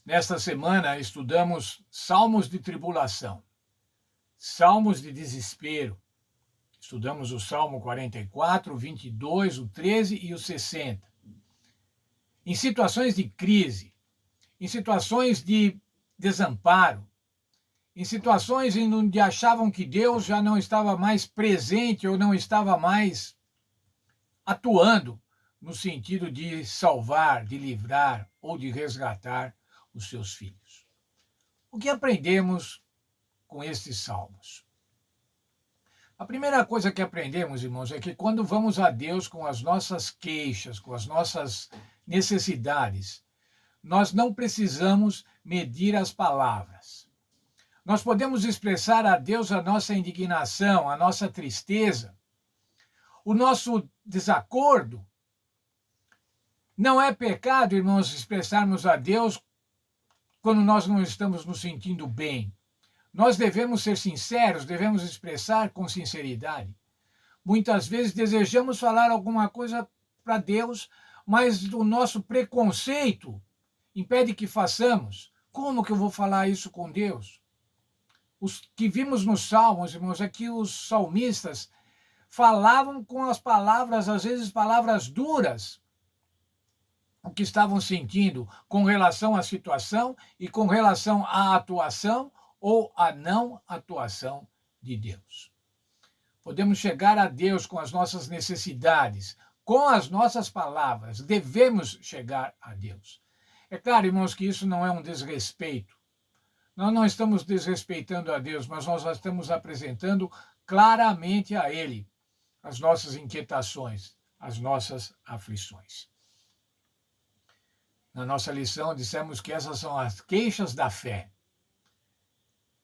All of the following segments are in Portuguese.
Nesta semana estudamos salmos de tribulação, salmos de desespero. Estudamos o Salmo 44, o 22, o 13 e o 60. Em situações de crise, em situações de desamparo, em situações em onde achavam que Deus já não estava mais presente ou não estava mais atuando no sentido de salvar, de livrar ou de resgatar os seus filhos. O que aprendemos com estes salmos? A primeira coisa que aprendemos, irmãos, é que quando vamos a Deus com as nossas queixas, com as nossas necessidades, nós não precisamos medir as palavras. Nós podemos expressar a Deus a nossa indignação, a nossa tristeza, o nosso desacordo. Não é pecado, irmãos, expressarmos a Deus quando nós não estamos nos sentindo bem. Nós devemos ser sinceros, devemos expressar com sinceridade. Muitas vezes desejamos falar alguma coisa para Deus, mas o nosso preconceito impede que façamos. Como que eu vou falar isso com Deus? Os que vimos nos Salmos, irmãos, é que os salmistas falavam com as palavras, às vezes palavras duras, o que estavam sentindo com relação à situação e com relação à atuação ou à não atuação de Deus. Podemos chegar a Deus com as nossas necessidades, com as nossas palavras, devemos chegar a Deus. É claro, irmãos, que isso não é um desrespeito. Nós não estamos desrespeitando a Deus, mas nós estamos apresentando claramente a Ele as nossas inquietações, as nossas aflições. Na nossa lição, dissemos que essas são as queixas da fé.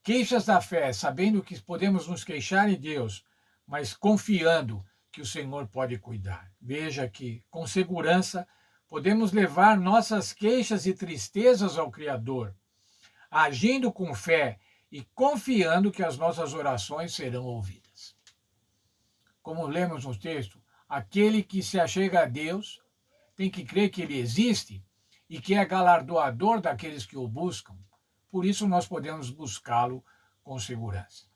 Queixas da fé, sabendo que podemos nos queixar em Deus, mas confiando que o Senhor pode cuidar. Veja que, com segurança, podemos levar nossas queixas e tristezas ao Criador, agindo com fé e confiando que as nossas orações serão ouvidas. Como lemos no texto, aquele que se achega a Deus tem que crer que Ele existe e que é galardoador daqueles que o buscam. Por isso nós podemos buscá-lo com segurança.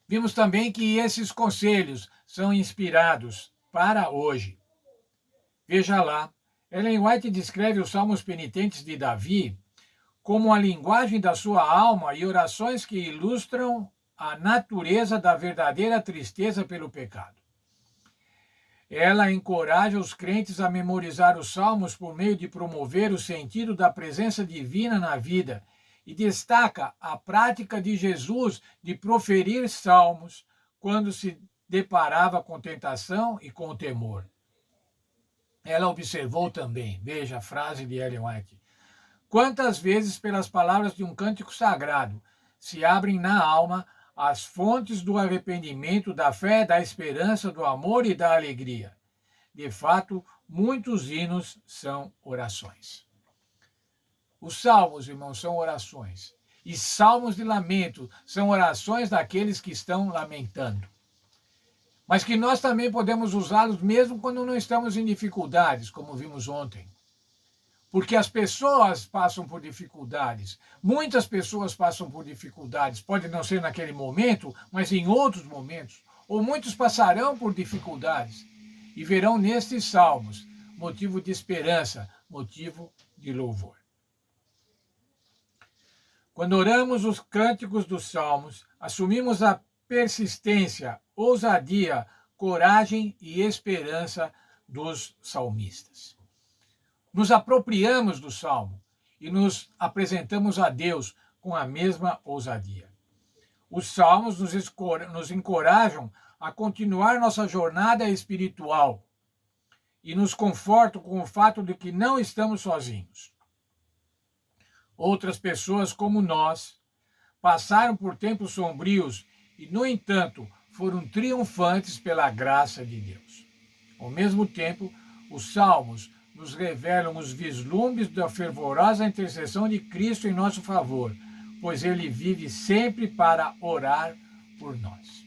Vimos também que esses conselhos são inspirados para hoje. Veja lá, Ellen White descreve os salmos penitentes de Davi como a linguagem da sua alma e orações que ilustram a natureza da verdadeira tristeza pelo pecado. Ela encoraja os crentes a memorizar os salmos por meio de promover o sentido da presença divina na vida e destaca a prática de Jesus de proferir salmos quando se deparava com tentação e com temor. Ela observou também, veja a frase de Ellen White, quantas vezes pelas palavras de um cântico sagrado se abrem na alma as fontes do arrependimento, da fé, da esperança, do amor e da alegria. De fato, muitos hinos são orações. Os salmos, irmãos, são orações. E salmos de lamento são orações daqueles que estão lamentando. Mas que nós também podemos usá-los mesmo quando não estamos em dificuldades, como vimos ontem. Porque as pessoas passam por dificuldades. Muitas pessoas passam por dificuldades. Pode não ser naquele momento, mas em outros momentos. Ou muitos passarão por dificuldades e verão nestes salmos motivo de esperança, motivo de louvor. Quando oramos os cânticos dos salmos, assumimos a persistência, ousadia, coragem e esperança dos salmistas. Nos apropriamos do salmo e nos apresentamos a Deus com a mesma ousadia. Os salmos nos encorajam a continuar nossa jornada espiritual e nos confortam com o fato de que não estamos sozinhos. Outras pessoas como nós passaram por tempos sombrios e, no entanto, foram triunfantes pela graça de Deus. Ao mesmo tempo, os salmos nos revelam os vislumbres da fervorosa intercessão de Cristo em nosso favor, pois Ele vive sempre para orar por nós.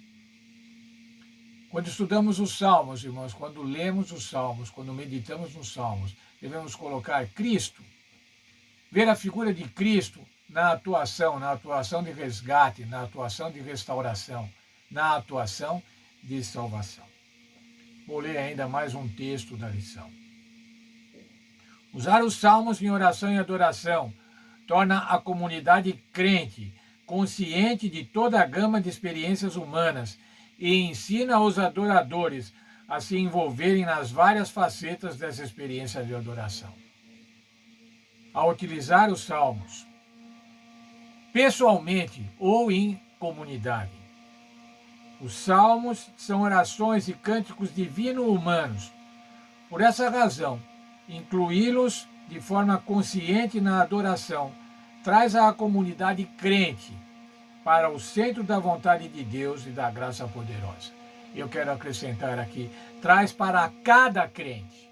Quando estudamos os salmos, irmãos, quando lemos os salmos, quando meditamos nos salmos, devemos colocar Cristo ver a figura de Cristo na atuação de resgate, na atuação de restauração, na atuação de salvação. Vou ler ainda mais um texto da lição. Usar os salmos em oração e adoração torna a comunidade crente, consciente de toda a gama de experiências humanas e ensina os adoradores a se envolverem nas várias facetas dessa experiência de adoração. Ao utilizar os salmos, pessoalmente ou em comunidade, os salmos são orações e cânticos divino-humanos. Por essa razão, incluí-los de forma consciente na adoração traz a comunidade crente para o centro da vontade de Deus e da graça poderosa. Eu quero acrescentar aqui, traz para cada crente.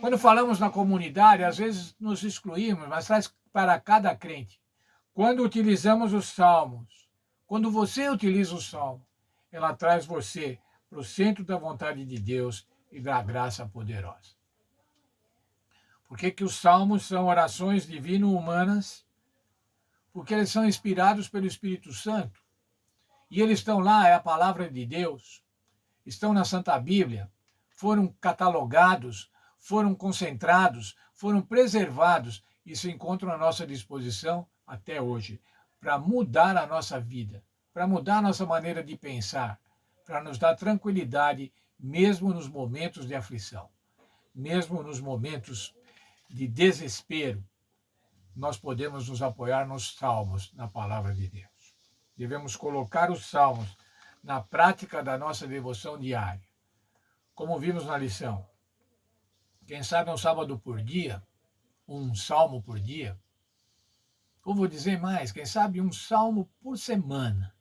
Quando falamos na comunidade, às vezes nos excluímos, mas traz para cada crente. Quando utilizamos os salmos, quando você utiliza o salmo, ela traz você para o centro da vontade de Deus e da graça poderosa. Por que os salmos são orações divino-humanas? Porque eles são inspirados pelo Espírito Santo. E eles estão lá, é a palavra de Deus. Estão na Santa Bíblia. Foram catalogados, foram concentrados, foram preservados e se encontram à nossa disposição até hoje para mudar a nossa vida, para mudar a nossa maneira de pensar, para nos dar tranquilidade mesmo nos momentos de aflição, mesmo nos momentos de desespero, nós podemos nos apoiar nos salmos, na palavra de Deus. Devemos colocar os salmos na prática da nossa devoção diária. Como vimos na lição, quem sabe um sábado por dia, um salmo por dia, ou vou dizer mais, quem sabe um salmo por semana,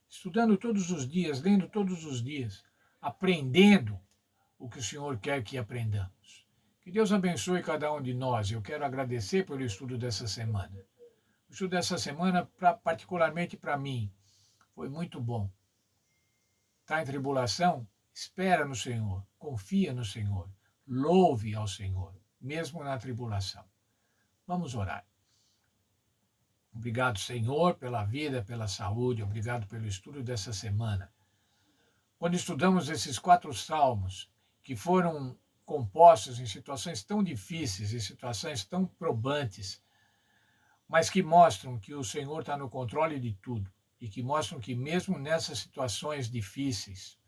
estudando todos os dias, lendo todos os dias, aprendendo o que o Senhor quer que aprendamos. Que Deus abençoe cada um de nós. Eu quero agradecer pelo estudo dessa semana. O estudo dessa semana, particularmente para mim, foi muito bom. Está em tribulação? Espera no Senhor, confia no Senhor, louve ao Senhor, mesmo na tribulação. Vamos orar. Obrigado, Senhor, pela vida, pela saúde, obrigado pelo estudo dessa semana. Quando estudamos esses 4 salmos, que foram compostos em situações tão difíceis, em situações tão probantes, mas que mostram que o Senhor está no controle de tudo e que mostram que mesmo nessas situações difíceis,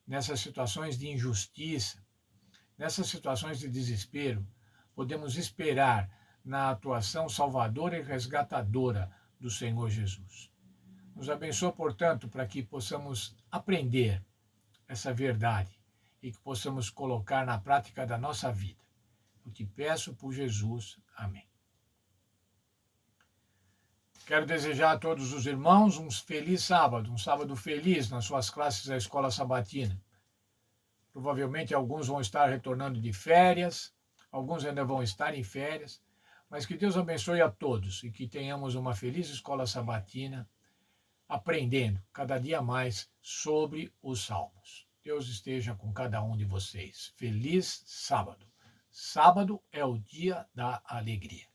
nessas situações de injustiça, nessas situações de desespero, podemos esperar na atuação salvadora e resgatadora do Senhor Jesus. Nos abençoa, portanto, para que possamos aprender essa verdade e que possamos colocar na prática da nossa vida. Eu te peço por Jesus. Amém. Quero desejar a todos os irmãos um feliz sábado, um sábado feliz nas suas classes da Escola Sabatina. Provavelmente alguns vão estar retornando de férias, alguns ainda vão estar em férias, mas que Deus abençoe a todos e que tenhamos uma feliz Escola Sabatina, aprendendo cada dia mais sobre os Salmos. Deus esteja com cada um de vocês. Feliz sábado. Sábado é o dia da alegria.